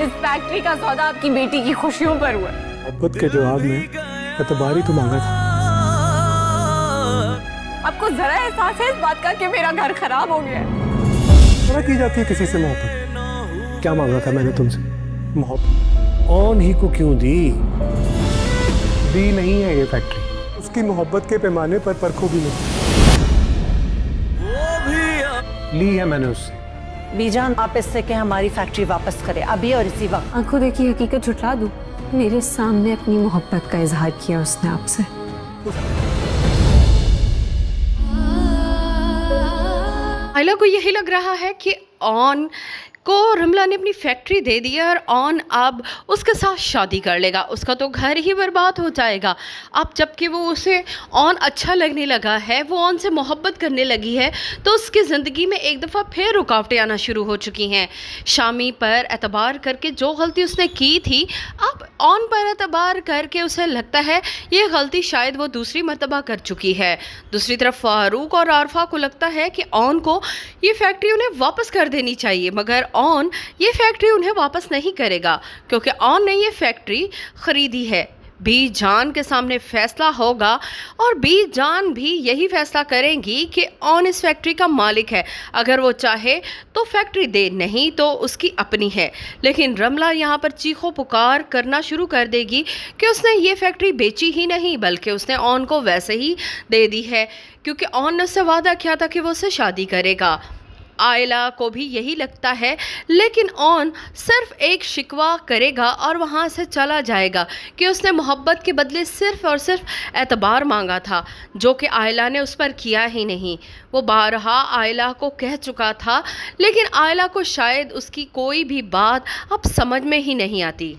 इस फैक्ट्री का सौदा आपकी बेटी की खुशियों पर हुआ। मोहब्बत के जवाब में एतबार ही तो मांगा था। आपको जरा एहसास है इस बात का कि मेरा घर खराब हो गया है? क्या की जाती है किसी से मोहब्बत? क्या मांगा था मैंने तुमसे? मोहब्बत ऑन ही को क्यों दी नहीं है ये फैक्ट्री। उसकी मोहब्बत के पैमाने पर परखो भी नहीं। ली है मैंने उससे। बीजान, आप इससे के हमारी फैक्ट्री वापस करें अभी और इसी वक्त। आंखों देखी हकीकत झुठला दूं? मेरे सामने अपनी मोहब्बत का इजहार किया उसने आपसे। आयला को यही लग रहा है कि ऑन को रमला ने अपनी फैक्ट्री दे दी है और ऑन अब उसके साथ शादी कर लेगा। उसका तो घर ही बर्बाद हो जाएगा। अब जबकि वो उसे ऑन अच्छा लगने लगा है, वो ऑन से मोहब्बत करने लगी है, तो उसकी ज़िंदगी में एक दफ़ा फिर रुकावटें आना शुरू हो चुकी हैं। शामी पर एतबार करके जो गलती उसने की थी, अब ऑन पर एतबार करके उसे लगता है ये गलती शायद वो दूसरी मरतबा कर चुकी है। दूसरी तरफ फारूक और आरफा को लगता है कि ऑन को ये फैक्ट्री उन्हें वापस कर देनी चाहिए, मगर ऑन ये फैक्ट्री उन्हें वापस नहीं करेगा क्योंकि ऑन ने ये फैक्ट्री खरीदी है। बी जान के सामने फैसला होगा और बी जान भी यही फैसला करेंगी कि ऑन इस फैक्ट्री का मालिक है। अगर वो चाहे तो फैक्ट्री दे, नहीं तो उसकी अपनी है। लेकिन रमला यहाँ पर चीखो पुकार करना शुरू कर देगी कि उसने ये फैक्ट्री बेची ही नहीं बल्कि उसने ऑन को वैसे ही दे दी है क्योंकि ऑन ने उससे वादा किया था कि वो उससे शादी करेगा। आयला को भी यही लगता है, लेकिन ऑन सिर्फ एक शिकवा करेगा और वहाँ से चला जाएगा कि उसने मोहब्बत के बदले सिर्फ और सिर्फ एतबार मांगा था, जो कि आयला ने उस पर किया ही नहीं। वो बारहा आयला को कह चुका था, लेकिन आयला को शायद उसकी कोई भी बात अब समझ में ही नहीं आती।